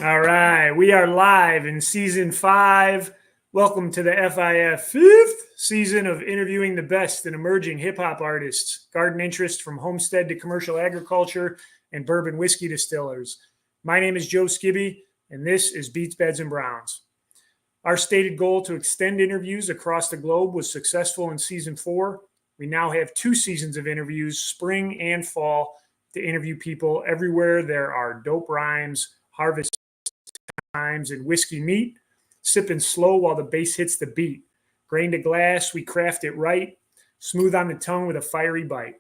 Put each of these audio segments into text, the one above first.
All right, we are live in season 5. Welcome to the FIF 5th season of interviewing the best and emerging hip hop artists, garden interests from homestead to commercial agriculture, and bourbon whiskey distillers. My name is Joe Skibby, and this is Beats, Beds, and Browns. Our stated goal to extend interviews across the globe was successful in season 4. We now have 2 seasons of interviews, spring and fall, to interview people everywhere there are dope rhymes, harvest times, and whiskey neat, sipping slow while the bass hits the beat. Grain to glass, we craft it right, smooth on the tongue with a fiery bite.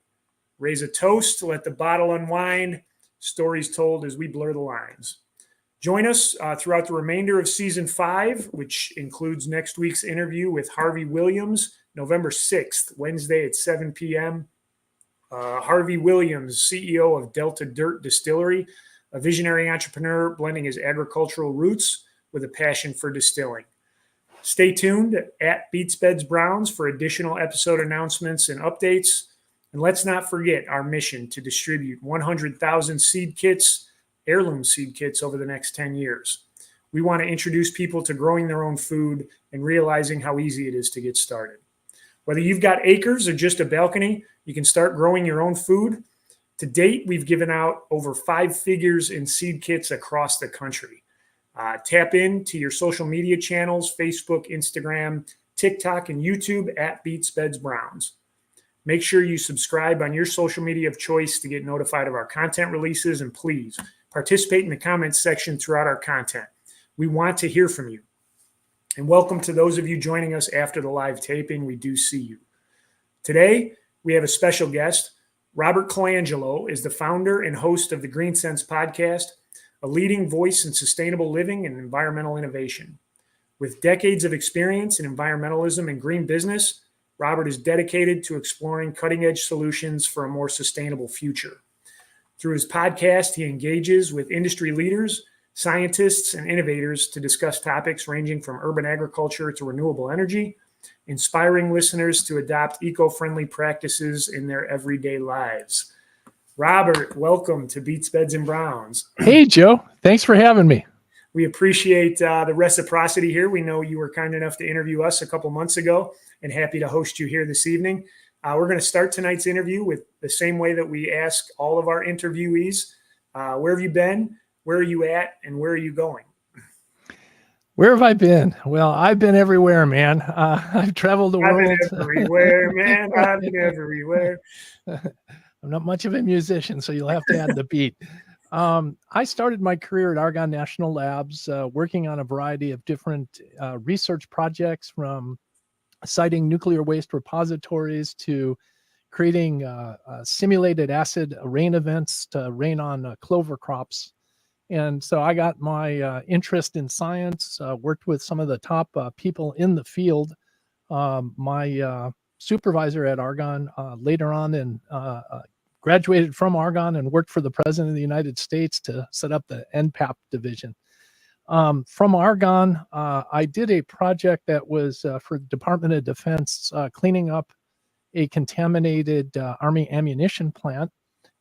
Raise a toast to let the bottle unwind, stories told as we blur the lines. Join us throughout the remainder of season 5, which includes next week's interview with Harvey Williams, November 6th, Wednesday at 7 p.m. Harvey Williams, CEO of Delta Dirt Distillery, a visionary entrepreneur blending his agricultural roots with a passion for distilling. Stay tuned at Beats, Beds, Browns for additional episode announcements and updates. And let's not forget our mission to distribute 100,000 seed kits, heirloom seed kits, over the next 10 years. We want to introduce people to growing their own food and realizing how easy it is to get started. Whether you've got acres or just a balcony, you can start growing your own food. To date, we've given out over 5 figures in seed kits across the country. Tap into your social media channels, Facebook, Instagram, TikTok, and YouTube at Beats, Beds, Browns. Make sure you subscribe on your social media of choice to get notified of our content releases, and please participate in the comments section throughout our content. We want to hear from you. And welcome to those of you joining us after the live taping. We do see you. Today, we have a special guest. Robert Colangelo is the founder and host of the Green Sense podcast, a leading voice in sustainable living and environmental innovation. With decades of experience in environmentalism and green business, Robert is dedicated to exploring cutting-edge solutions for a more sustainable future. Through his podcast, he engages with industry leaders, scientists, and innovators to discuss topics ranging from urban agriculture to renewable energy, inspiring listeners to adopt eco-friendly practices in their everyday lives. Robert, welcome to Beats, Beds, and Browns. Hey, Joe. Thanks for having me. We appreciate the reciprocity here. We know you were kind enough to interview us a couple months ago, and happy to host you here this evening. We're going to start tonight's interview with the same way that we ask all of our interviewees. Where have you been? Where are you at? And where are you going? Where have I been? Well, I've been everywhere, man. I've traveled the world. I've been everywhere, man. I've been everywhere. I'm not much of a musician, so you'll have to add the beat. I started my career at Argonne National Labs, working on a variety of different research projects, from citing nuclear waste repositories to creating simulated acid rain events to rain on clover crops. And so I got my interest in science, worked with some of the top people in the field. My supervisor at Argonne later on and graduated from Argonne and worked for the President of the United States to set up the NPAP division. From Argonne, I did a project that was for the Department of Defense, cleaning up a contaminated Army ammunition plant.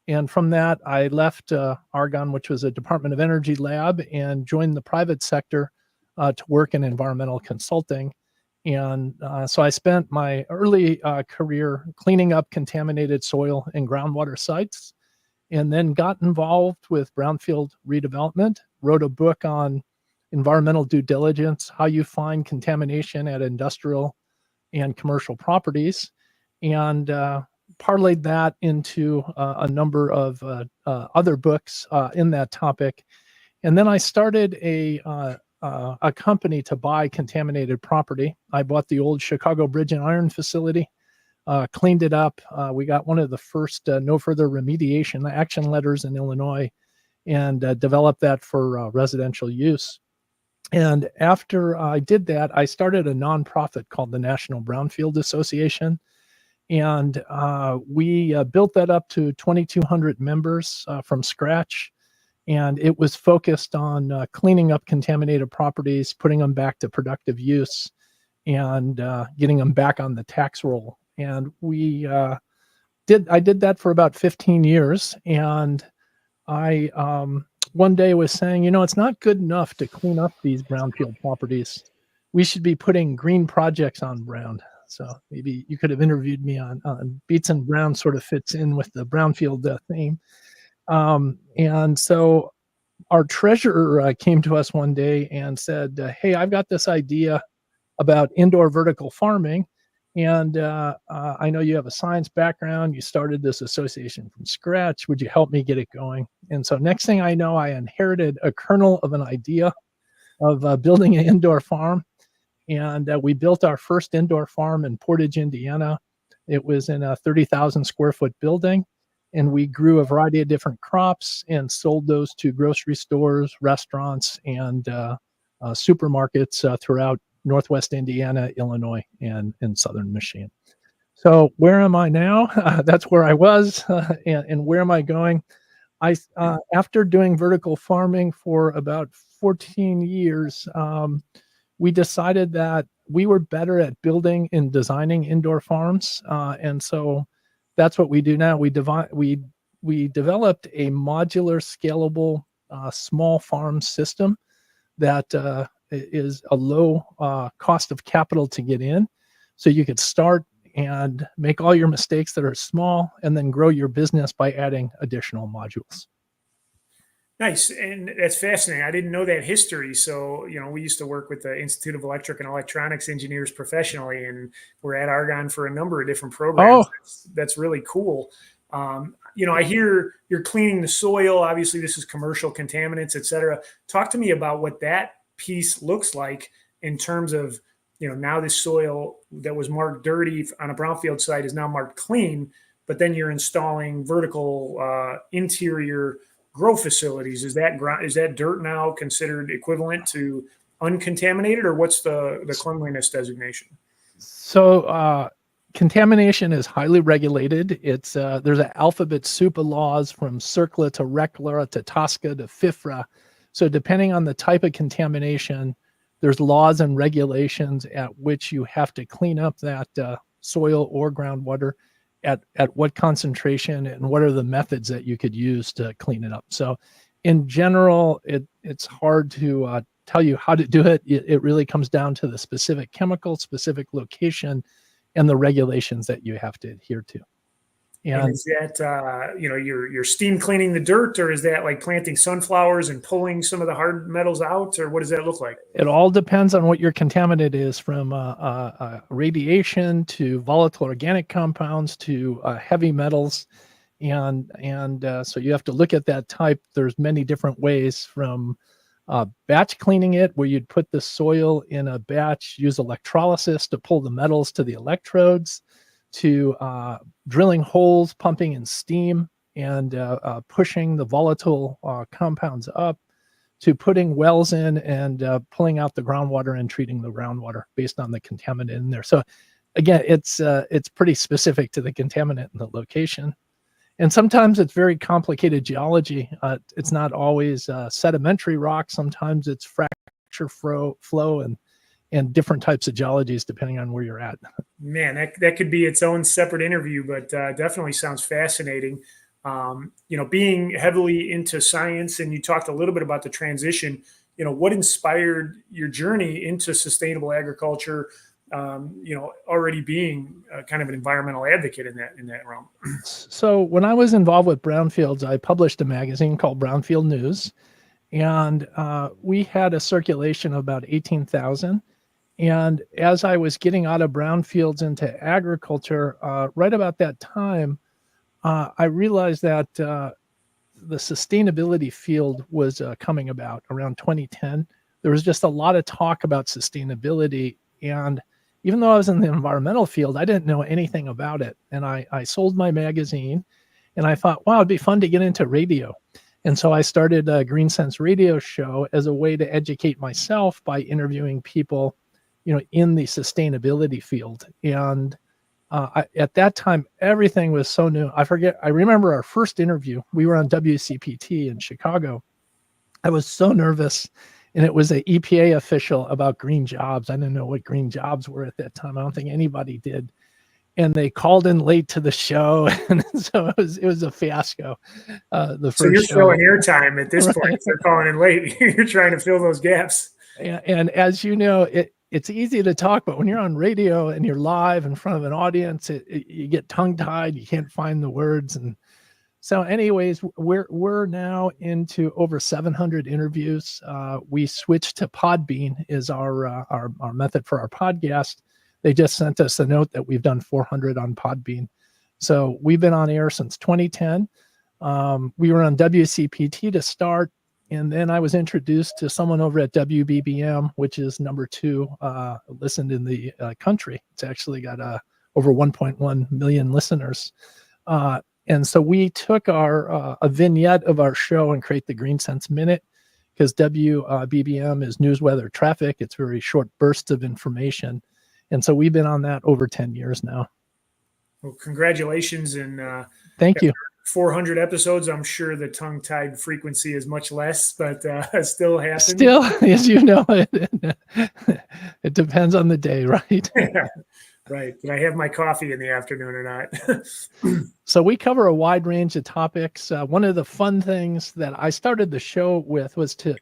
And from that, I left Argonne, which was a Department of Energy lab, and joined the private sector to work in environmental consulting. And so I spent my early career cleaning up contaminated soil and groundwater sites, and then got involved with brownfield redevelopment, wrote a book on environmental due diligence, how you find contamination at industrial and commercial properties, and parlayed that into a number of other books in that topic. And then I started a company to buy contaminated property. I bought the old Chicago Bridge and Iron facility, cleaned it up. We got one of the first no further remediation action letters in Illinois, and developed that for residential use. And after I did that, I started a nonprofit called the National Brownfield Association. And we built that up to 2,200 members from scratch. And it was focused on cleaning up contaminated properties, putting them back to productive use, and getting them back on the tax roll. And I did that for about 15 years. And I one day was saying, it's not good enough to clean up these brownfield properties. We should be putting green projects on brown. So maybe you could have interviewed me on Beets and Brown, sort of fits in with the brownfield theme. And so our treasurer came to us one day and said, hey, I've got this idea about indoor vertical farming. And I know you have a science background. You started this association from scratch. Would you help me get it going? And so next thing I know, I inherited a kernel of an idea of building an indoor farm. And we built our first indoor farm in Portage, Indiana. It was in a 30,000 square foot building. And we grew a variety of different crops and sold those to grocery stores, restaurants, and supermarkets throughout Northwest Indiana, Illinois, and Southern Michigan. So where am I now? That's where I was. And where am I going? After doing vertical farming for about 14 years, we decided that we were better at building and designing indoor farms. And so that's what we do now. We developed a modular, scalable, small farm system that is a low cost of capital to get in. So you could start and make all your mistakes that are small and then grow your business by adding additional modules. Nice. And that's fascinating. I didn't know that history. So, we used to work with the Institute of Electric and Electronics Engineers professionally, and we're at Argonne for a number of different programs. Oh, That's really cool. I hear you're cleaning the soil. Obviously, this is commercial contaminants, et cetera. Talk to me about what that piece looks like in terms of, now this soil that was marked dirty on a brownfield site is now marked clean, but then you're installing vertical interior grow facilities. Is that dirt now considered equivalent to uncontaminated, or what's the cleanliness designation? So contamination is highly regulated. It's there's an alphabet soup of laws from CERCLA to RECLA to TSCA to FIFRA. So depending on the type of contamination, there's laws and regulations at which you have to clean up that soil or groundwater at what concentration, and what are the methods that you could use to clean it up. So in general, it's hard to tell you how to do it. It really comes down to the specific chemical, specific location, and the regulations that you have to adhere to. And is that, you're steam cleaning the dirt, or is that like planting sunflowers and pulling some of the hard metals out, or what does that look like? It all depends on what your contaminant is, from radiation to volatile organic compounds to heavy metals. And so you have to look at that type. There's many different ways, from batch cleaning it, where you'd put the soil in a batch, use electrolysis to pull the metals to the electrodes, to drilling holes, pumping in steam, and pushing the volatile compounds up, to putting wells in and pulling out the groundwater and treating the groundwater based on the contaminant in there. So again, it's pretty specific to the contaminant and the location. And sometimes it's very complicated geology. It's not always sedimentary rock. Sometimes it's fracture flow and different types of geologies depending on where you're at. Man, that could be its own separate interview, but definitely sounds fascinating. Being heavily into science, and you talked a little bit about the transition, what inspired your journey into sustainable agriculture, already being kind of an environmental advocate in that realm? So when I was involved with brownfields, I published a magazine called Brownfield News, and we had a circulation of about 18,000. And as I was getting out of brownfields into agriculture, right about that time, I realized that the sustainability field was coming about around 2010. There was just a lot of talk about sustainability. And even though I was in the environmental field, I didn't know anything about it. And I sold my magazine, and I thought, wow, it'd be fun to get into radio. And so I started a Green Sense radio show as a way to educate myself by interviewing people in the sustainability field. And at that time, everything was so new. I remember our first interview. We were on WCPT in Chicago. I was so nervous, and it was an EPA official about green jobs. I didn't know what green jobs were at that time. I don't think anybody did. and they called in late to the show, and so it was a fiasco. The So you're first filling show, airtime at this point. right? If they're calling in late, you're trying to fill those gaps. And as you know, it's easy to talk, but when you're on radio and you're live in front of an audience, you get tongue tied. You can't find the words, and so, anyways, we're now into over 700 interviews. We switched to Podbean is our method for our podcast. They just sent us a note that we've done 400 on Podbean. So we've been on air since 2010. We were on WCPT to start, and then I was introduced to someone over at WBBM, which is number 2 listened in the country. It's actually got over 1.1 million listeners. And so we took a vignette of our show and create the Green Sense Minute, because WBBM is news, weather, traffic. It's very short bursts of information. And so we've been on that over 10 years now. Well, congratulations. And thank you. 400 episodes. I'm sure the tongue-tied frequency is much less, but still happens. Still, as you know, it depends on the day, right? Right. Did I have my coffee in the afternoon or not? So we cover a wide range of topics. One of the fun things that I started the show with was to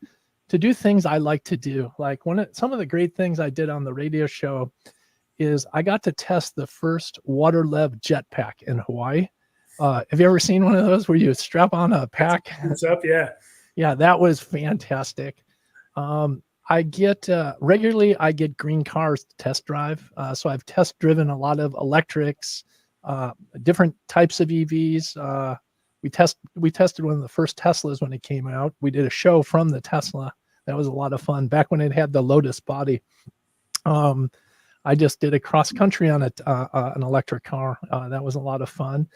do things I like to do. Like some of the great things I did on the radio show is I got to test the first water-lev jetpack in Hawaii. Have you ever seen one of those where you strap on a pack? What's up? Yeah. Yeah, that was fantastic. I get regularly, I get green cars to test drive. So I've test driven a lot of electrics, different types of EVs. We tested one of the first Teslas when it came out. We did a show from the Tesla. That was a lot of fun back when it had the Lotus body. I just did a cross country on an electric car. That was a lot of fun.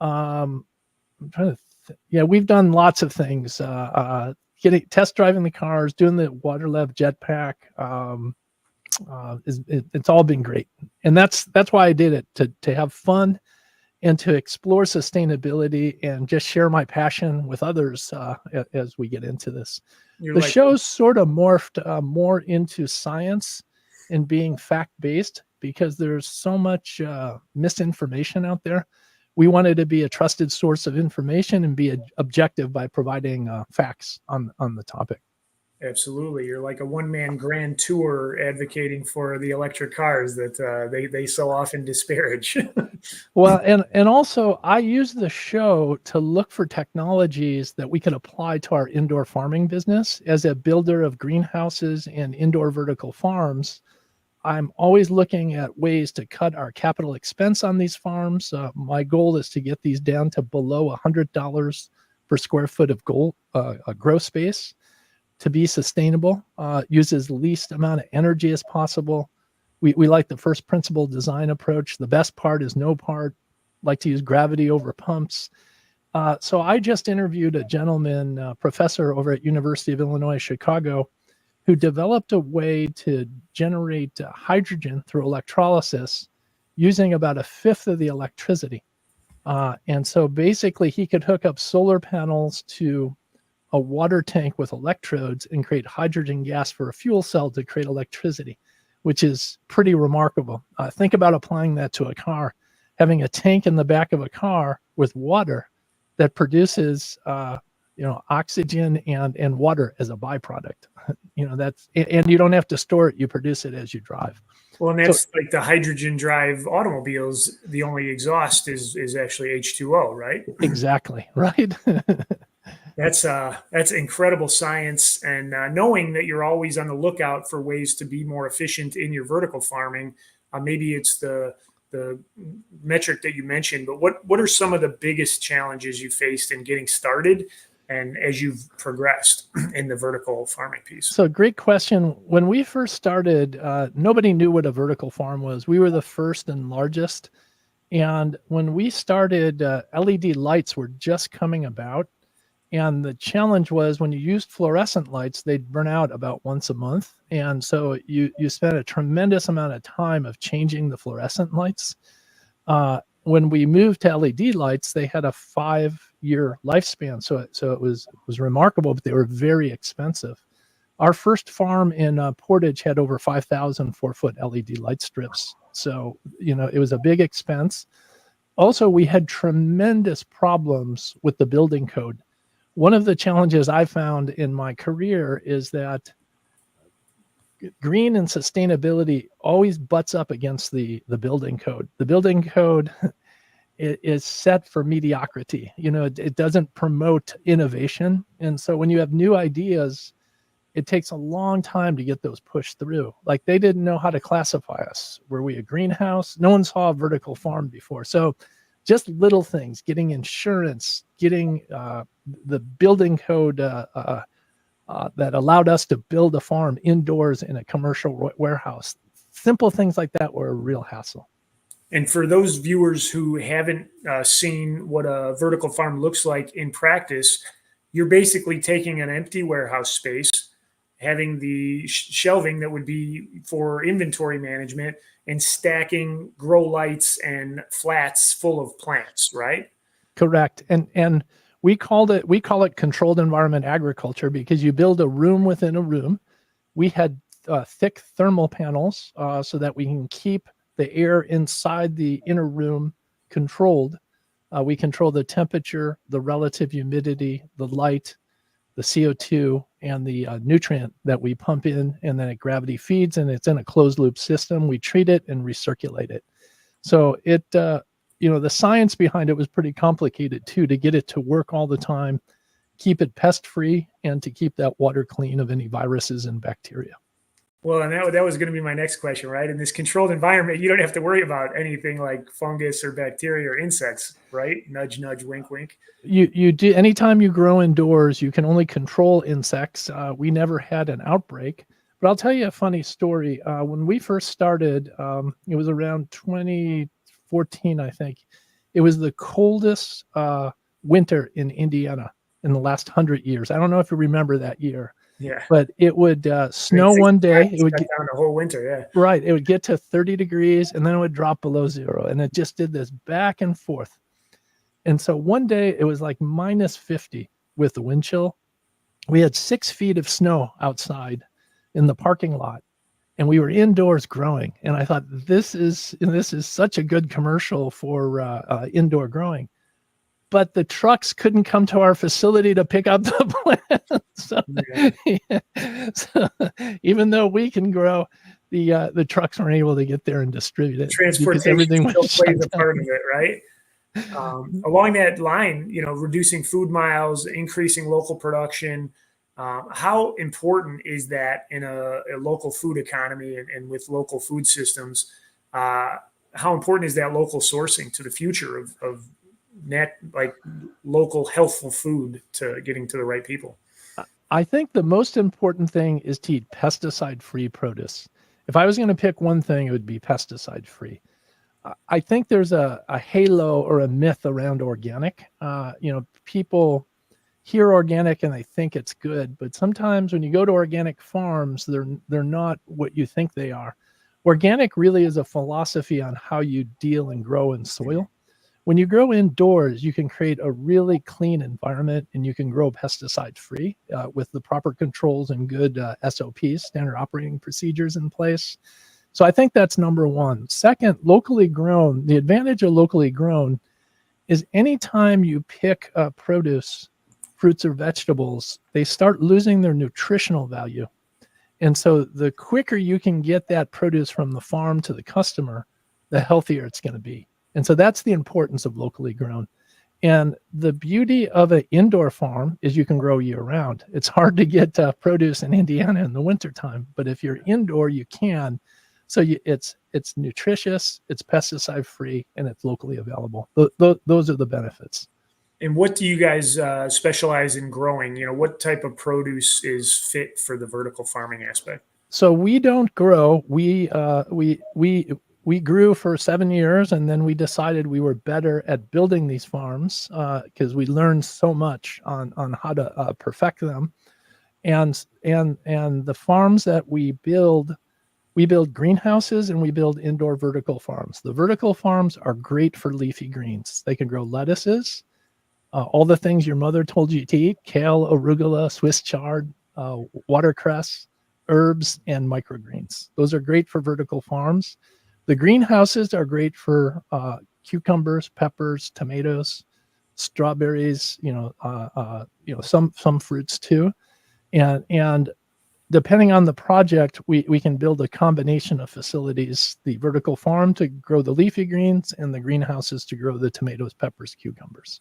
I'm trying to, we've done lots of things. Test driving the cars, doing the water-lev jetpack. It's all been great, and that's why I did it, to have fun and to explore sustainability and just share my passion with others as we get into this. The show's sort of morphed more into science and being fact-based because there's so much misinformation out there. We wanted to be a trusted source of information and be objective by providing facts on the topic. Absolutely. You're like a one-man grand tour advocating for the electric cars that they so often disparage. Well, and also I use the show to look for technologies that we can apply to our indoor farming business. As a builder of greenhouses and indoor vertical farms, I'm always looking at ways to cut our capital expense on these farms. My goal is to get these down to below $100 per square foot of grow space, to be sustainable, use as least amount of energy as possible. We like the first principle design approach. The best part is no part. Like to use gravity over pumps. So I just interviewed a gentleman, professor over at University of Illinois, Chicago, who developed a way to generate hydrogen through electrolysis using about 1/5 of the electricity. And so basically he could hook up solar panels to a water tank with electrodes and create hydrogen gas for a fuel cell to create electricity, which is pretty remarkable. Think about applying that to a car, having a tank in the back of a car with water that produces oxygen and water as a byproduct. And you don't have to store it. You produce it as you drive. Well, and that's like the hydrogen drive automobiles. The only exhaust is actually H2O, right? Exactly. Right. That's incredible science. And knowing that you're always on the lookout for ways to be more efficient in your vertical farming, maybe it's the metric that you mentioned, but what are some of the biggest challenges you faced in getting started and as you've progressed in the vertical farming piece? So great question. When we first started, nobody knew what a vertical farm was. We were the first and largest. And when we started, LED lights were just coming about. And the challenge was when you used fluorescent lights, they'd burn out about once a month. And so you spent a tremendous amount of time of changing the fluorescent lights. When we moved to LED lights, they had a 5-year lifespan. So it was remarkable, but they were very expensive. Our first farm in Portage had over 5,000 4-foot LED light strips. So, it was a big expense. Also, we had tremendous problems with the building code. One of the challenges I found in my career is that green and sustainability always butts up against the building code. The building code is set for mediocrity. It doesn't promote innovation. And so when you have new ideas, it takes a long time to get those pushed through. Like, they didn't know how to classify us. Were we a greenhouse? No one saw a vertical farm before. So just little things, getting insurance, getting the building code that allowed us to build a farm indoors in a commercial warehouse. Simple things like that were a real hassle. And for those viewers who haven't seen what a vertical farm looks like in practice, you're basically taking an empty warehouse space, having the shelving that would be for inventory management, and stacking grow lights and flats full of plants, right? Correct. And we call it controlled environment agriculture because you build a room within a room. We had thick thermal panels so that we can keep the air inside the inner room controlled. We control the temperature, the relative humidity, the light, the CO2, and the nutrient that we pump in, and then it gravity feeds, and it's in a closed loop system. We treat it and recirculate it. So the science behind it was pretty complicated too, to get it to work all the time, keep it pest free, and to keep that water clean of any viruses and bacteria. Well, and that was going to be my next question, right? In this controlled environment, you don't have to worry about anything like fungus or bacteria or insects, right? Nudge, nudge, wink, wink. You do. Anytime you grow indoors, you can only control insects. We never had an outbreak, but I'll tell you a funny story. When we first started, it was around 2014, I think. It was the coldest winter in Indiana in the last 100 years. I don't know if you remember that year. Yeah, but it would snow one day. It would get down the whole winter. Yeah, right. It would get to 30 degrees, and then it would drop below zero, and it just did this back and forth. And so one day it was like minus 50 with the wind chill. We had 6 feet of snow outside in the parking lot, and we were indoors growing. And I thought, this is such a good commercial for indoor growing. But the trucks couldn't come to our facility to pick up the plants. So even though we can grow, the trucks weren't able to get there and distribute it. Transportation everything still plays a part of it, right? Along that line, reducing food miles, increasing local production. How important is that in a local food economy and with local food systems? How important is that local sourcing to the future of local healthful food to getting to the right people? I think the most important thing is to eat pesticide-free produce. If I was going to pick one thing, it would be pesticide-free. I think there's a halo or a myth around organic. People hear organic and they think it's good, but sometimes when you go to organic farms, they're not what you think they are. Organic really is a philosophy on how you deal and grow in soil. When you grow indoors, you can create a really clean environment, and you can grow pesticide-free with the proper controls and good SOPs, standard operating procedures in place. So I think that's number one. Second, locally grown. The advantage of locally grown is anytime you pick produce, fruits or vegetables, they start losing their nutritional value. And so the quicker you can get that produce from the farm to the customer, the healthier it's going to be. And so that's the importance of locally grown. And the beauty of an indoor farm is you can grow year round. It's hard to get produce in Indiana in the wintertime, but if you're indoor, you can. So it's nutritious, it's pesticide free, and it's locally available. Those are the benefits. And what do you guys specialize in growing? What type of produce is fit for the vertical farming aspect? So we don't grow. We grew for 7 years, and then we decided we were better at building these farms because we learned so much on how to perfect them. And the farms that we build greenhouses and we build indoor vertical farms. The vertical farms are great for leafy greens. They can grow lettuces, all the things your mother told you to eat: kale, arugula, Swiss chard, watercress, herbs, and microgreens. Those are great for vertical farms. The greenhouses are great for cucumbers, peppers, tomatoes, strawberries. Some fruits too, and depending on the project, we can build a combination of facilities: the vertical farm to grow the leafy greens, and the greenhouses to grow the tomatoes, peppers, cucumbers.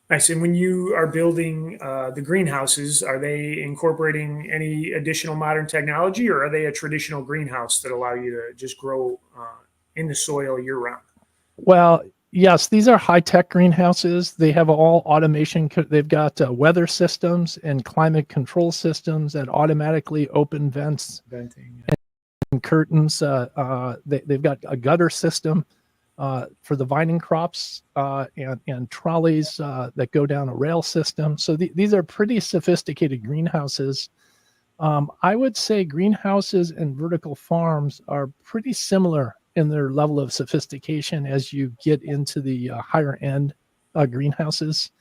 Nice. And when you are building the greenhouses, are they incorporating any additional modern technology, or are they a traditional greenhouse that allow you to just grow in the soil year round? Well, yes, these are high-tech greenhouses. They have all automation. They've got weather systems and climate control systems that automatically open vents Venting. and curtains. They've got a gutter system for the vining crops and trolleys that go down a rail system. So these are pretty sophisticated greenhouses. I would say greenhouses and vertical farms are pretty similar in their level of sophistication as you get into the higher end greenhouses.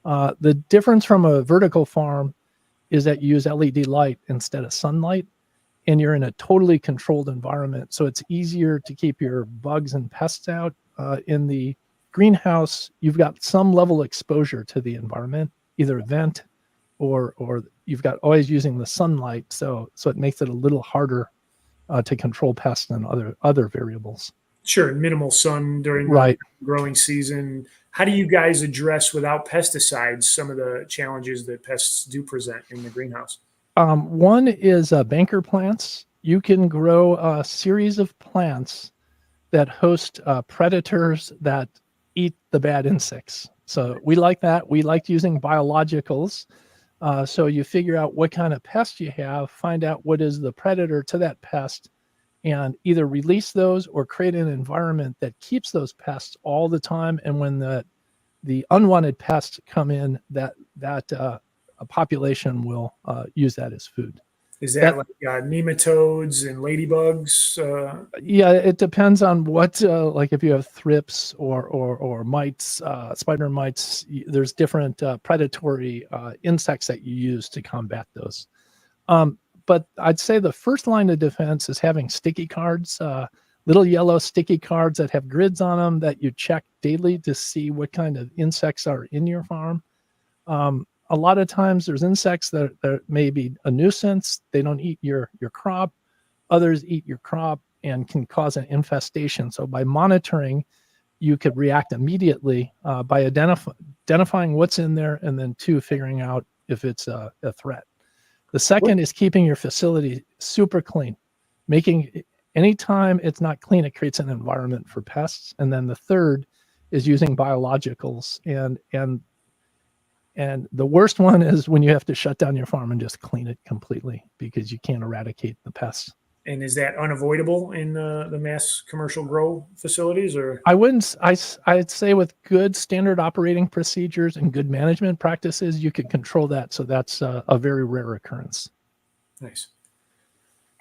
The difference from a vertical farm is that you use LED light instead of sunlight, and you're in a totally controlled environment. So it's easier to keep your bugs and pests out. In the greenhouse, you've got some level of exposure to the environment, either a vent or you've got always using the sunlight. So it makes it a little harder to control pests and other variables. Sure, minimal sun during Right. the growing season. How do you guys address without pesticides some of the challenges that pests do present in the greenhouse? One is banker plants. You can grow a series of plants that host predators that eat the bad insects. So we like that. We like using biologicals. So you figure out what kind of pest you have, find out what is the predator to that pest, and either release those or create an environment that keeps those pests all the time. And when the unwanted pests come in, that a population will use that as food. Is that like nematodes and ladybugs? Yeah, it depends on what, like if you have thrips or mites, spider mites, there's different predatory insects that you use to combat those. But I'd say the first line of defense is having sticky cards, little yellow sticky cards that have grids on them that you check daily to see what kind of insects are in your farm. A lot of times there's insects that may be a nuisance. They don't eat your crop. Others eat your crop and can cause an infestation. So by monitoring, you could react immediately by identifying what's in there, and then two, figuring out if it's a threat. The second is keeping your facility super clean. Anytime it's not clean, it creates an environment for pests. And then the third is using biologicals. And the worst one is when you have to shut down your farm and just clean it completely because you can't eradicate the pests. And is that unavoidable in the mass commercial grow facilities, or? I wouldn't. I'd say with good standard operating procedures and good management practices, you could control that. So that's a very rare occurrence. Nice.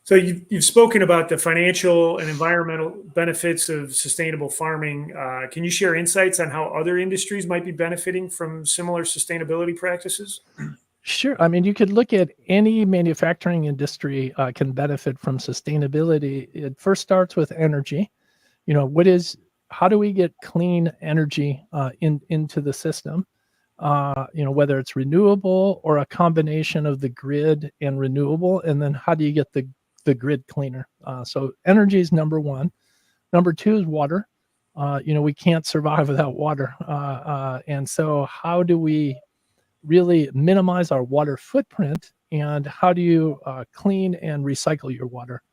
So you've spoken about the financial and environmental benefits of sustainable farming. Can you share insights on how other industries might be benefiting from similar sustainability practices? Sure. I mean, you could look at any manufacturing industry can benefit from sustainability. It first starts with energy. How do we get clean energy into the system? Whether it's renewable or a combination of the grid and renewable, and then how do you get the grid cleaner? So energy is number one. Number two is water. We can't survive without water. And so how do we really minimize our water footprint, and how do you clean and recycle your water?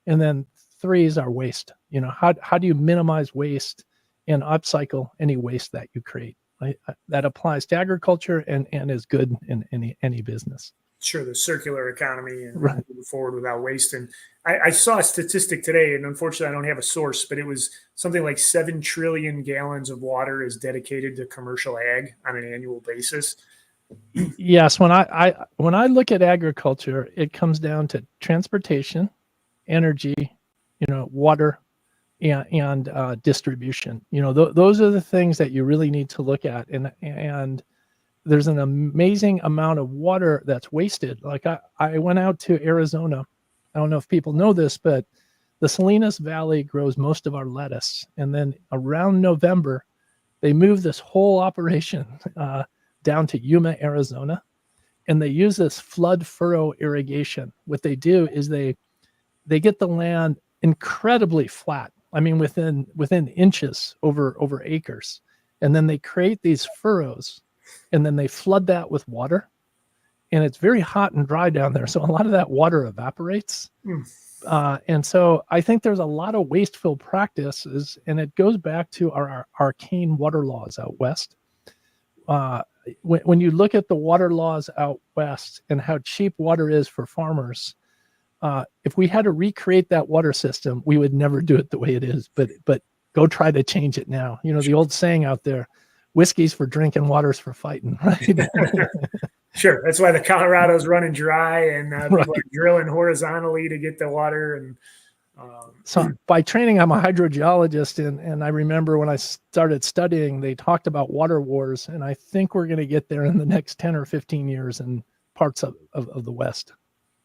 And then three is our waste. How do you minimize waste and upcycle any waste that you create? Right? That applies to agriculture and is good in any business. Sure, the circular economy and right. moving forward without waste. And I saw a statistic today, and unfortunately I don't have a source, but it was something like 7 trillion gallons of water is dedicated to commercial ag on an annual basis. Yes, when I look at agriculture, it comes down to transportation, energy, water, and distribution. Those are the things that you really need to look at, and there's an amazing amount of water that's wasted. Like I went out to Arizona. I don't know if people know this, but the Salinas Valley grows most of our lettuce. And then around November, they move this whole operation down to Yuma, Arizona, and they use this flood furrow irrigation. What they do is they get the land incredibly flat. I mean, within inches over acres. And then they create these furrows, and then they flood that with water. And it's very hot and dry down there. So a lot of that water evaporates. And so I think there's a lot of wasteful practices, and it goes back to our arcane water laws out west. When you look at the water laws out west and how cheap water is for farmers, if we had to recreate that water system, we would never do it the way it is. But go try to change it now. You know, the old saying out there, whiskey's for drinking, water's for fighting, right? Sure. That's why the Colorado's running dry, and people Right. are drilling horizontally to get the water. And So by training, I'm a hydrogeologist, and I remember when I started studying, they talked about water wars, and I think we're going to get there in the next 10 or 15 years in parts of the West.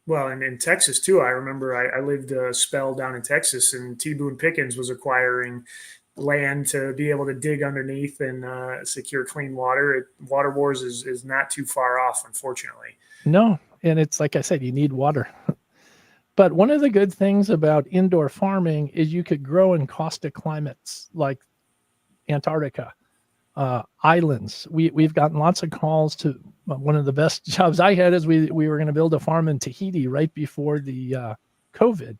well, and in Texas too, I remember I lived a spell down in Texas, and T. Boone Pickens was acquiring land to be able to dig underneath and secure clean water. Water wars is not too far off, unfortunately. No, and it's like I said, you need water. But one of the good things about indoor farming is you could grow in caustic climates like Antarctica, islands. We've gotten lots of calls to one of the best jobs I had is we were going to build a farm in Tahiti right before the COVID.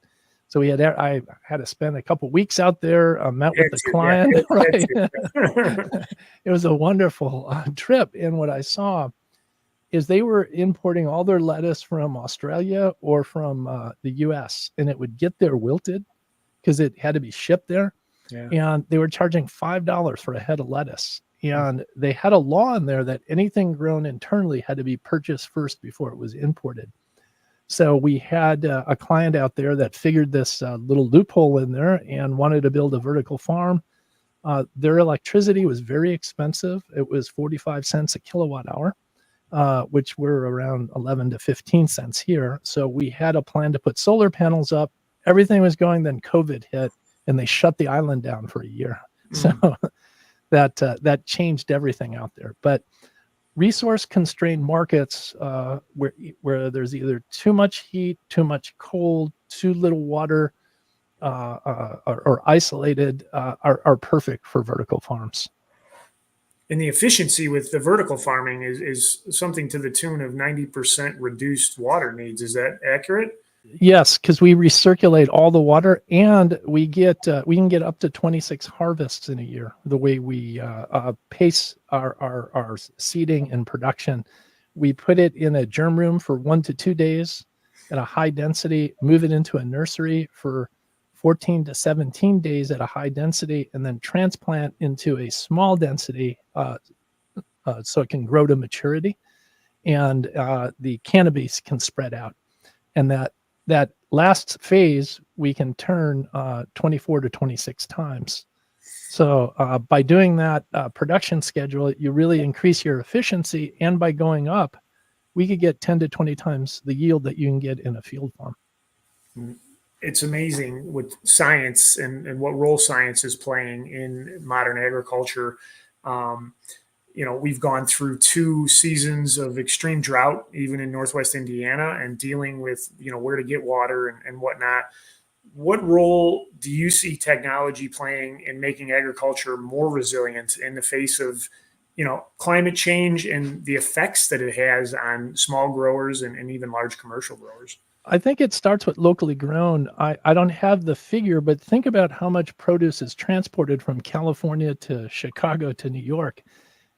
So I had to spend a couple weeks out there, met with the client. Yeah, right? It was a wonderful trip. And what I saw is they were importing all their lettuce from Australia or from the US, and it would get there wilted because it had to be shipped there. Yeah. And they were charging $5 for a head of lettuce. And they had a law in there that anything grown internally had to be purchased first before it was imported. So we had a client out there that figured this little loophole in there and wanted to build a vertical farm. Their electricity was very expensive. It was 45 cents a kilowatt hour, which were around 11 to 15 cents here. So we had a plan to put solar panels up. Everything was going, then COVID hit, and they shut the island down for a year. So that changed everything out there. But resource constrained markets where there's either too much heat, too much cold, too little water, or isolated are perfect for vertical farms. And the efficiency with the vertical farming is something to the tune of 90% reduced water needs. Is that accurate? Yes, because we recirculate all the water, and we can get up to 26 harvests in a year. The way we pace our seeding and production, we put it in a germ room for 1 to 2 days at a high density, move it into a nursery for 14 to 17 days at a high density, and then transplant into a small density so it can grow to maturity, and the cannabis can spread out, and that last phase we can turn 24 to 26 times. So by doing that production schedule, you really increase your efficiency, and by going up, we could get 10 to 20 times the yield that you can get in a field farm. It's amazing with science and what role science is playing in modern agriculture. We've gone through 2 seasons of extreme drought, even in Northwest Indiana, and dealing with, where to get water and whatnot. What role do you see technology playing in making agriculture more resilient in the face of, climate change and the effects that it has on small growers and even large commercial growers? I think it starts with locally grown. I don't have the figure, but think about how much produce is transported from California to Chicago to New York.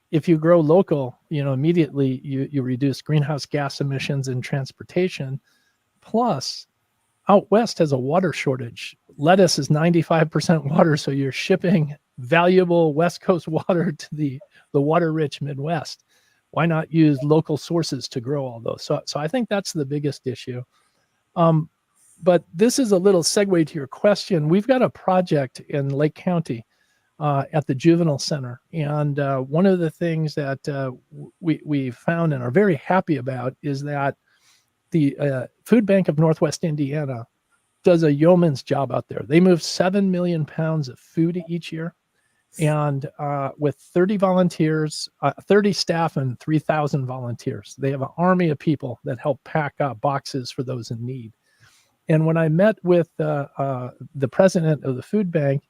If you grow local, immediately you reduce greenhouse gas emissions and transportation. Plus, out west has a water shortage. Lettuce is 95% water, so you're shipping valuable West Coast water to the water-rich Midwest. Why not use local sources to grow all those? So I think that's the biggest issue. But this is a little segue to your question. We've got a project in Lake County at the juvenile center. And one of the things that we found and are very happy about is that the Food Bank of Northwest Indiana does a yeoman's job out there. They move 7 million pounds of food each year. And with 30 volunteers, 30 staff, and 3,000 volunteers, they have an army of people that help pack boxes for those in need. And when I met with the president of the food bank,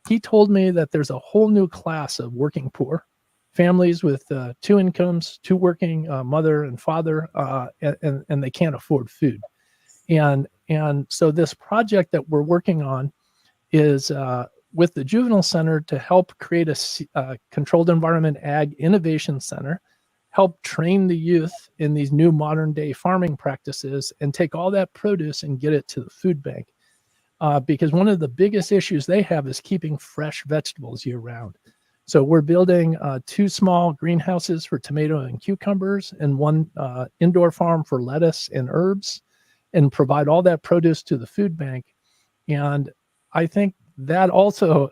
he told me that there's a whole new class of working poor families with 2 incomes, 2 working mother and father, and they can't afford food. And so this project that we're working on is with the Juvenile Center to help create a controlled environment ag innovation center, help train the youth in these new modern day farming practices, and take all that produce and get it to the food bank. Because one of the biggest issues they have is keeping fresh vegetables year round. So we're building 2 small greenhouses for tomato and cucumbers, and 1 indoor farm for lettuce and herbs, and provide all that produce to the food bank. And I think that also,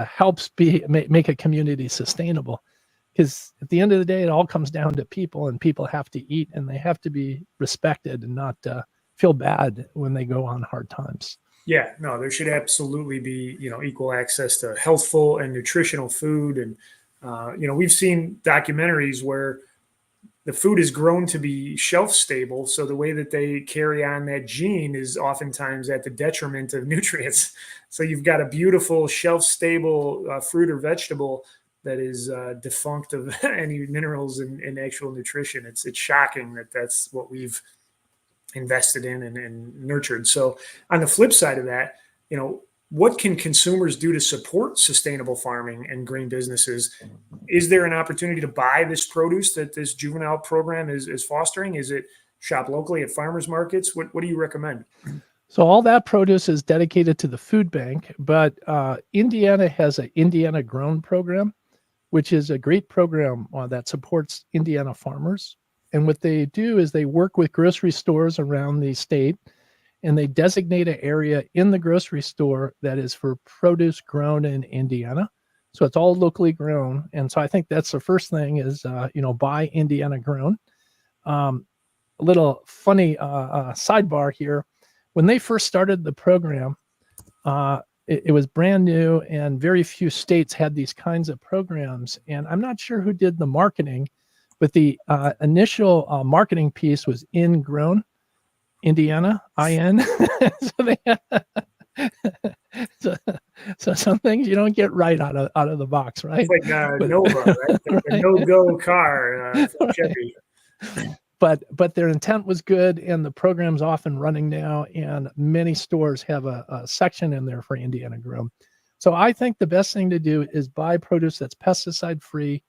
helps make a community sustainable, because at the end of the day, it all comes down to people, and people have to eat, and they have to be respected and not feel bad when they go on hard times. Yeah, no, there should absolutely be, equal access to healthful and nutritional food. And, we've seen documentaries where the food is grown to be shelf stable. So the way that they carry on that gene is oftentimes at the detriment of nutrients. So you've got a beautiful shelf stable fruit or vegetable that is defunct of any minerals and actual nutrition. It's shocking that that's what we've invested in and nurtured. So on the flip side of that, what can consumers do to support sustainable farming and green businesses? Is there an opportunity to buy this produce that this juvenile program is fostering? Is it shop locally at farmers markets? What do you recommend? So all that produce is dedicated to the food bank, but Indiana has an Indiana Grown program, which is a great program that supports Indiana farmers. And what they do is they work with grocery stores around the state, and they designate an area in the grocery store that is for produce grown in Indiana. So it's all locally grown. And so I think that's the first thing is, buy Indiana grown. A little funny sidebar here. When they first started the program, it was brand new, and very few states had these kinds of programs. And I'm not sure who did the marketing, but the initial marketing piece was ingrown, Indiana, IN. so some things you don't get right out of the box, right? It's like Nova, right? The no-go car from Chevy. But their intent was good, and the program's off and running now, and many stores have a section in there for Indiana Grown. So I think the best thing to do is buy produce that's pesticide free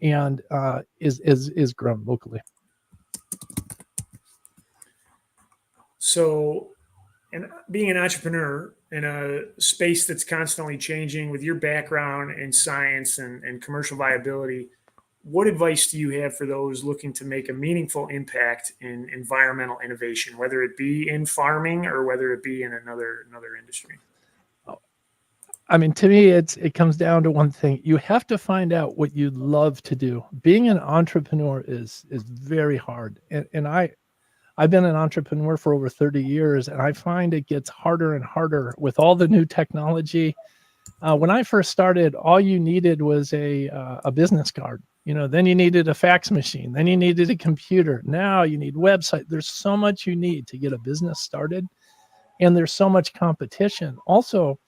and is grown locally. So, and being an entrepreneur in a space that's constantly changing, with your background in science and commercial viability, what advice do you have for those looking to make a meaningful impact in environmental innovation, whether it be in farming or whether it be in another industry? I mean, to me, it comes down to one thing. You have to find out what you love to do. Being an entrepreneur is very hard. And I've been an entrepreneur for over 30 years, and I find it gets harder and harder with all the new technology. When I first started, all you needed was a business card. Then you needed a fax machine. Then you needed a computer. Now you need website. There's so much you need to get a business started, and there's so much competition. Also,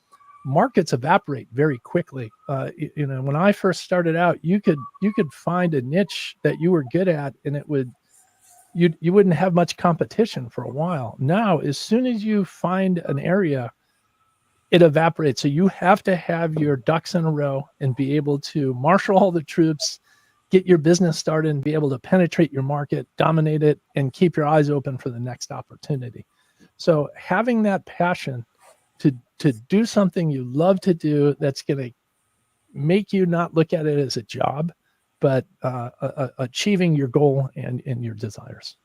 markets evaporate very quickly. When I first started out, you could find a niche that you were good at, and you wouldn't have much competition for a while. Now, as soon as you find an area, it evaporates. So you have to have your ducks in a row and be able to marshal all the troops, get your business started, and be able to penetrate your market, dominate it, and keep your eyes open for the next opportunity. So having that passion to do something you love to do, that's going to make you not look at it as a job, but achieving your goal and your desires.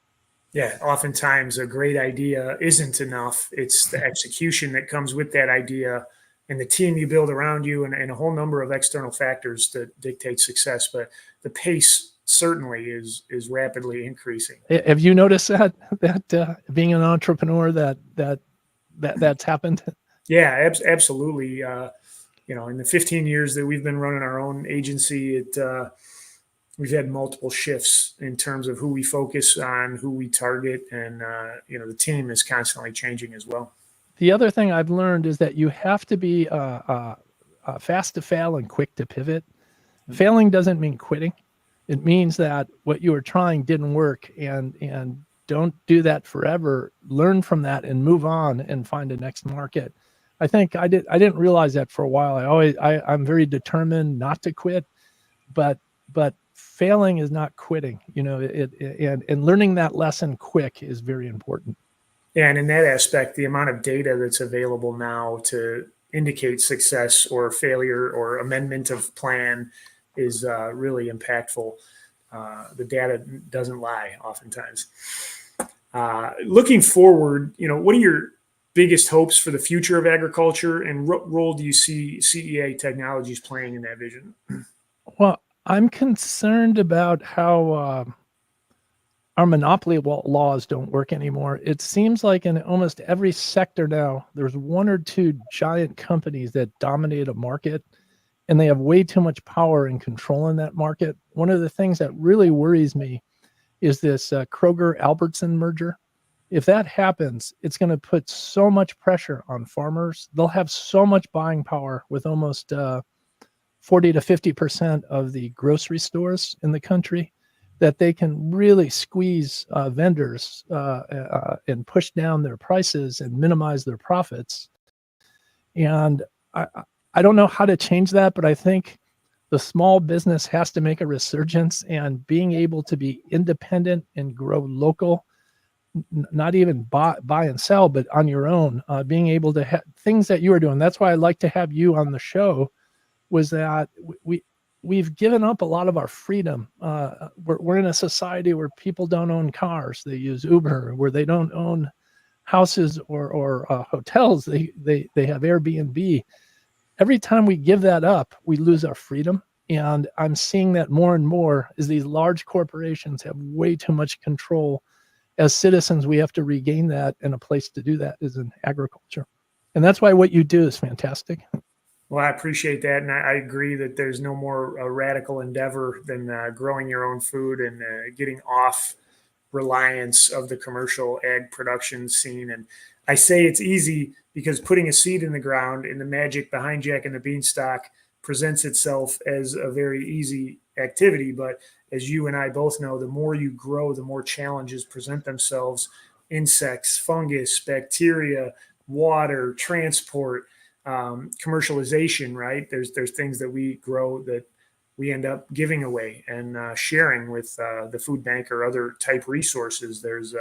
Yeah, oftentimes a great idea isn't enough. It's the execution that comes with that idea and the team you build around you, and a whole number of external factors that dictate success. But the pace certainly is rapidly increasing. Have you noticed that being an entrepreneur that's happened? Yeah, absolutely. In the 15 years that we've been running our own agency, we've had multiple shifts in terms of who we focus on, who we target, and the team is constantly changing as well. The other thing I've learned is that you have to be fast to fail and quick to pivot. Failing doesn't mean quitting. It means that what you were trying didn't work, and don't do that forever. Learn from that and move on and find a next market. I think I didn't realize that for a while. I'm very determined not to quit, but failing is not quitting. And learning that lesson quick is very important. Yeah, and in that aspect, the amount of data that's available now to indicate success or failure or amendment of plan is really impactful. The data doesn't lie oftentimes. Looking forward, what are your biggest hopes for the future of agriculture, and what role do you see CEA Technologies playing in that vision? Well, I'm concerned about how our monopoly laws don't work anymore. It seems like in almost every sector now, there's one or two giant companies that dominate a market, and they have way too much power and control in that market. One of the things that really worries me is this Kroger-Albertson merger. If that happens, it's going to put so much pressure on farmers. They'll have so much buying power with almost 40 to 50% of the grocery stores in the country, that they can really squeeze vendors and push down their prices and minimize their profits. And I don't know how to change that, but I think the small business has to make a resurgence, and being able to be independent and grow local, not even buy and sell, but on your own, being able to have things that you are doing. That's why I like to have you on the show, was that we've given up a lot of our freedom. We're in a society where people don't own cars. They use Uber, where they don't own houses or hotels. They have Airbnb. Every time we give that up, we lose our freedom. And I'm seeing that more and more as these large corporations have way too much control. As citizens, we have to regain that, and a place to do that is in agriculture. And that's why what you do is fantastic. Well, I appreciate that, and I agree that there's no more radical endeavor than growing your own food and getting off reliance of the commercial ag production scene. And I say it's easy because putting a seed in the ground and the magic behind Jack and the Beanstalk presents itself as a very easy activity. But as you and I both know, the more you grow, the more challenges present themselves: insects, fungus, bacteria, water, transport, commercialization, right? There's things that we grow that we end up giving away and sharing with the food bank or other type resources. There's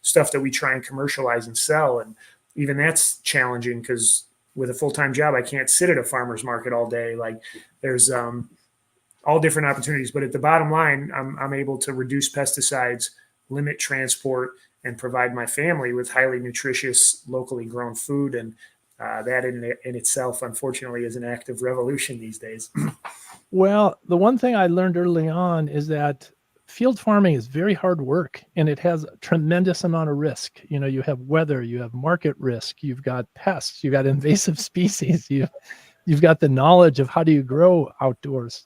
stuff that we try and commercialize and sell, and even that's challenging because with a full-time job, I can't sit at a farmer's market all day. Like, there's all different opportunities, but at the bottom line, I'm able to reduce pesticides, limit transport, and provide my family with highly nutritious, locally grown food. And that in itself, unfortunately, is an act of revolution these days. Well, the one thing I learned early on is that field farming is very hard work, and it has a tremendous amount of risk. You have weather, you have market risk, you've got pests, you've got invasive species, you've got the knowledge of how do you grow outdoors.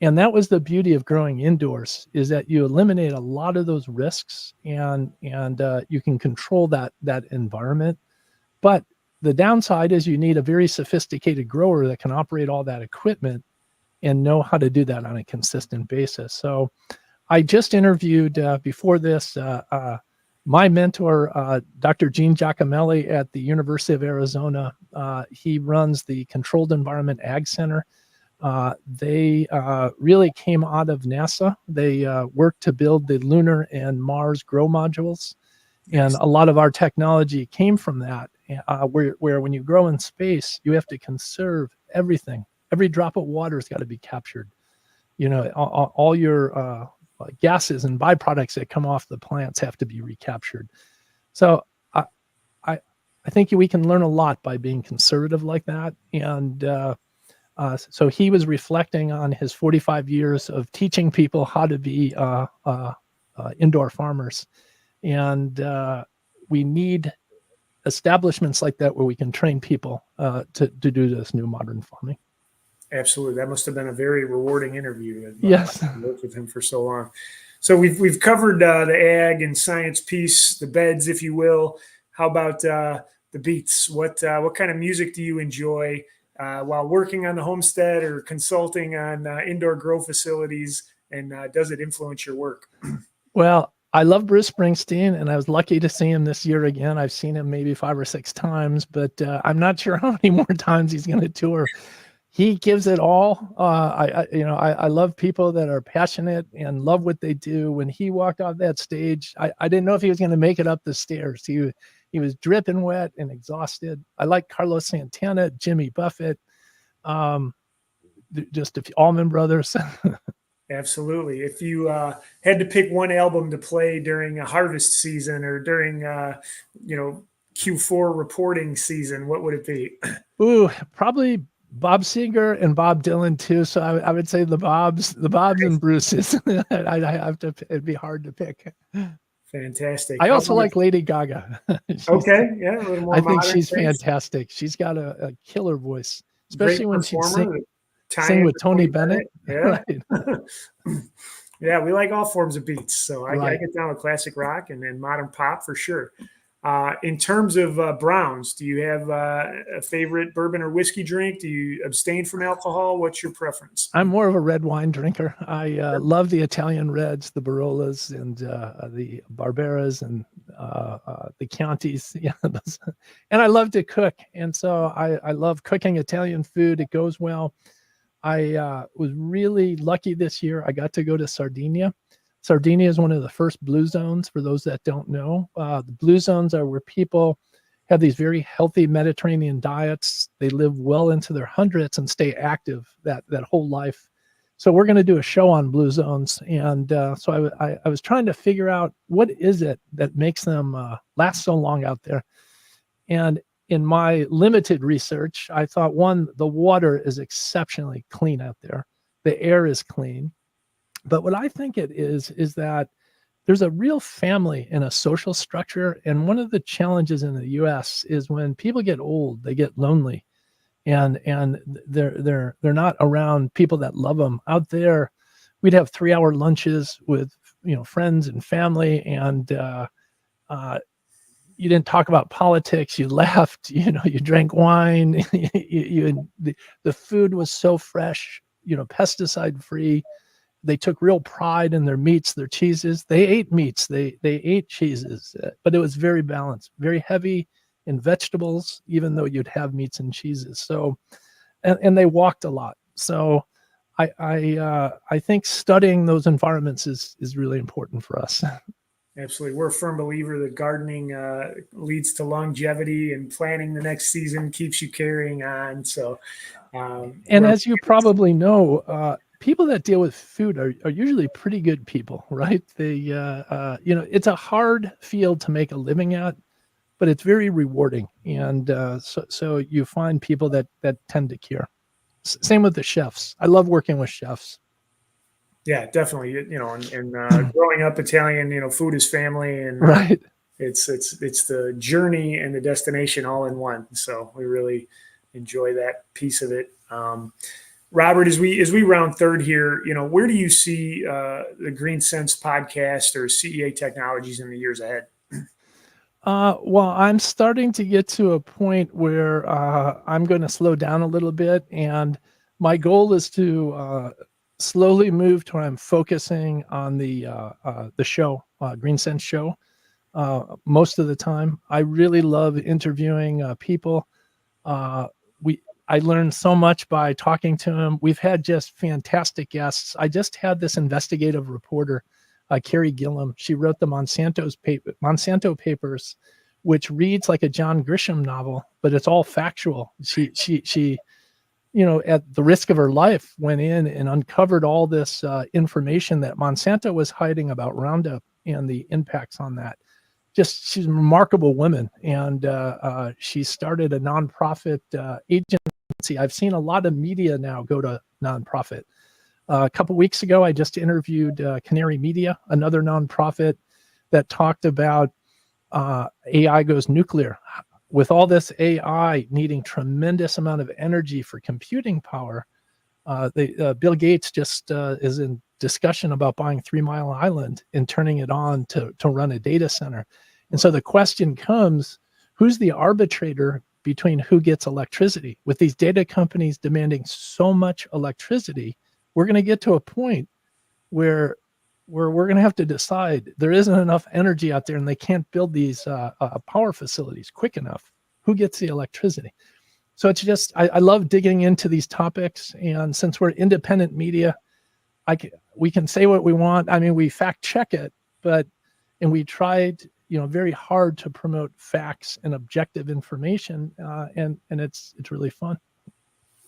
And that was the beauty of growing indoors, is that you eliminate a lot of those risks, and you can control that environment. But the downside is you need a very sophisticated grower that can operate all that equipment and know how to do that on a consistent basis. So I just interviewed before this my mentor, Dr. Gene Giacomelli at the University of Arizona. He runs the Controlled Environment Ag Center. They really came out of NASA. They worked to build the lunar and Mars grow modules. And a lot of our technology came from that, where when you grow in space, you have to conserve everything. Every drop of water has got to be captured. All your gases and byproducts that come off the plants have to be recaptured. So I think we can learn a lot by being conservative like that. And so he was reflecting on his 45 years of teaching people how to be indoor farmers. And we need establishments like that where we can train people to do this new modern farming. Absolutely. That must have been a very rewarding interview. Yes. I've worked with him for so long. So we've covered the ag and science piece, the beds, if you will. How about the beats? What kind of music do you enjoy while working on the homestead or consulting on indoor grow facilities? And does it influence your work? Well, I love Bruce Springsteen, and I was lucky to see him this year again. I've seen him maybe 5 or 6 times, but I'm not sure how many more times he's going to tour. He gives it all. I love people that are passionate and love what they do. When he walked off that stage, I didn't know if he was going to make it up the stairs. He was dripping wet and exhausted. I like Carlos Santana, Jimmy Buffett, just a few Allman Brothers. Absolutely. If you had to pick one album to play during a harvest season or during Q4 reporting season, what would it be? Ooh, probably Bob Seger and Bob Dylan too. So I would say the Bobs and Bruce's. I have to. It'd be hard to pick. Fantastic. I also like Lady Gaga. Okay, yeah, a little more. I think she's taste. Fantastic. She's got a killer voice, especially when she sing with Tony Bennett. Yeah. Right. Yeah, we like all forms of beats. So I Right. get down with classic rock and then modern pop for sure. In terms of browns, do you have a favorite bourbon or whiskey drink? Do you abstain from alcohol? What's your preference? I'm more of a red wine drinker. I love the Italian reds, the Barolas and the Barberas and the Chiantis. Yeah, and I love to cook. And so I love cooking Italian food. It goes well. I was really lucky this year. I got to go to Sardinia. Sardinia is one of the first blue zones, for those that don't know. The blue zones are where people have these very healthy Mediterranean diets. They live well into their hundreds and stay active that whole life. So we're going to do a show on blue zones. And so I was trying to figure out what is it that makes them last so long out there. And in my limited research, I thought, one, the water is exceptionally clean out there. The air is clean. But what I think it is that there's a real family and a social structure. And one of the challenges in the US is when people get old, they get lonely and they're not around people that love them. Out there, we'd have 3-hour lunches with, friends and family. And you didn't talk about politics. You laughed, you drank wine, the food was so fresh, pesticide free. They took real pride in their meats, their cheeses. They ate meats, they ate cheeses, but it was very balanced, very heavy in vegetables, even though you'd have meats and cheeses. So, and they walked a lot. So I think studying those environments is really important for us. Absolutely. We're a firm believer that gardening leads to longevity, and planning the next season keeps you carrying on. So, and as you probably know, people that deal with food are usually pretty good people, right? They, it's a hard field to make a living at, but it's very rewarding. And so you find people that tend to care. Same with the chefs. I love working with chefs. Yeah, definitely. And growing up Italian, food is family, and right. It's the journey and the destination all in one. So we really enjoy that piece of it. Robert, as we round third here, where do you see the Green Sense podcast or CEA Technologies in the years ahead? Well, I'm starting to get to a point where I'm going to slow down a little bit, and my goal is to slowly move to where I'm focusing on the show, Green Sense show. Most of the time, I really love interviewing people. I learned so much by talking to him. We've had just fantastic guests. I just had this investigative reporter, Carrie Gillum. She wrote the Monsanto Papers, which reads like a John Grisham novel, but it's all factual. She at the risk of her life, went in and uncovered all this information that Monsanto was hiding about Roundup and the impacts on that. she's a remarkable woman, and she started a nonprofit agency. I've seen a lot of media now go to nonprofit. A couple weeks ago, I just interviewed Canary Media, another nonprofit that talked about AI goes nuclear. With all this AI needing tremendous amount of energy for computing power, Bill Gates just is in discussion about buying 3 Mile Island and turning it on to run a data center. And so the question comes, who's the arbitrator between who gets electricity? With these data companies demanding so much electricity, we're going to get to a point where we're going to have to decide there isn't enough energy out there and they can't build these power facilities quick enough. Who gets the electricity? So it's just, I love digging into these topics. And since we're independent media, we can say what we want. I mean, we fact check it, and we tried, very hard to promote facts and objective information. And it's really fun.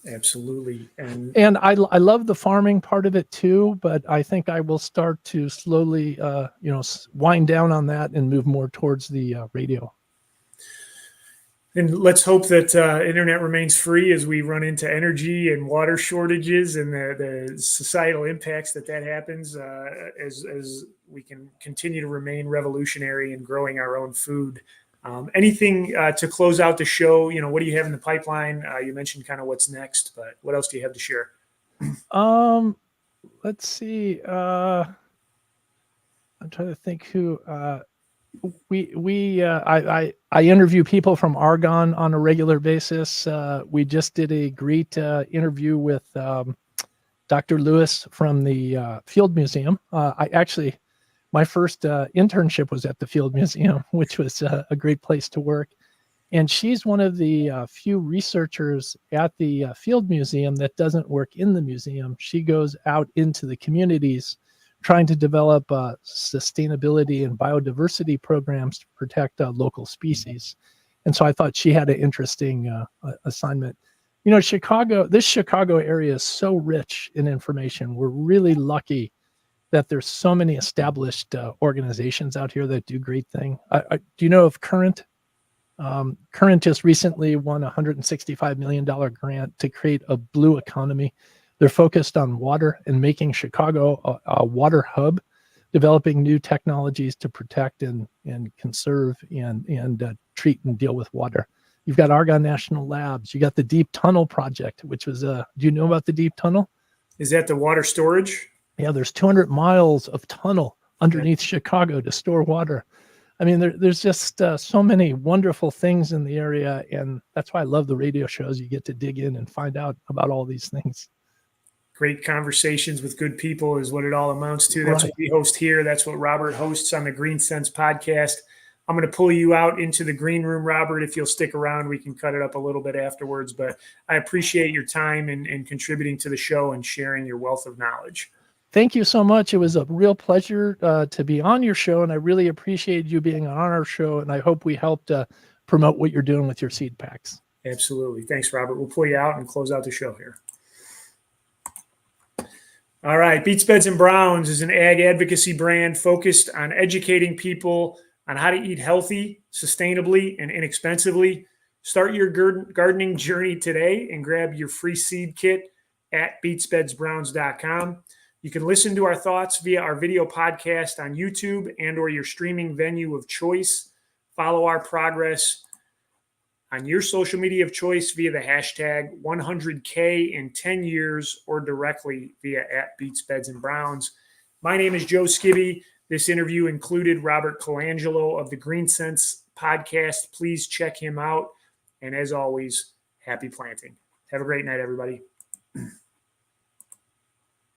Absolutely. And I love the farming part of it too, but I think I will start to slowly, wind down on that and move more towards the radio. And let's hope that internet remains free as we run into energy and water shortages and the societal impacts that happens as we can continue to remain revolutionary in growing our own food. Anything to close out the show? What do you have in the pipeline? You mentioned kind of what's next, but what else do you have to share? Let's see. I'm trying to think who. I interview people from Argonne on a regular basis. We just did a great interview with Dr. Lewis from the Field Museum. My first internship was at the Field Museum, which was a great place to work. And she's one of the few researchers at the Field Museum that doesn't work in the museum. She goes out into the communities trying to develop sustainability and biodiversity programs to protect local species. And so I thought she had an interesting assignment. This Chicago area is so rich in information. We're really lucky that there's so many established organizations out here that do great things. Do you know of Current? Current just recently won a $165 million grant to create a blue economy. They're focused on water and making Chicago a water hub, developing new technologies to protect and conserve and treat and deal with water. You've got Argonne National Labs. You got the Deep Tunnel Project, which was do you know about the Deep Tunnel? Is that the water storage? Yeah, there's 200 miles of tunnel underneath Chicago to store water. I mean, there's just so many wonderful things in the area, and that's why I love the radio shows. You get to dig in and find out about all these things. Great conversations with good people is what it all amounts to. That's right. What we host here. That's what Robert hosts on the Green Sense podcast. I'm going to pull you out into the green room, Robert. If you'll stick around, we can cut it up a little bit afterwards. But I appreciate your time and contributing to the show and sharing your wealth of knowledge. Thank you so much. It was a real pleasure to be on your show, and I really appreciate you being on our show, and I hope we helped promote what you're doing with your seed packs. Absolutely. Thanks, Robert. We'll pull you out and close out the show here. All right. Beets, Beds, and Browns is an ag advocacy brand focused on educating people on how to eat healthy, sustainably, and inexpensively. Start your gardening journey today and grab your free seed kit at beetsbedsbrowns.com. You can listen to our thoughts via our video podcast on YouTube and or your streaming venue of choice. Follow our progress on your social media of choice via the hashtag 100K in 10 years or directly via at Beets, Beds, and Browns. My name is Joe Skibby. This interview included Robert Colangelo of the Green Sense podcast. Please check him out. And as always, happy planting. Have a great night, everybody.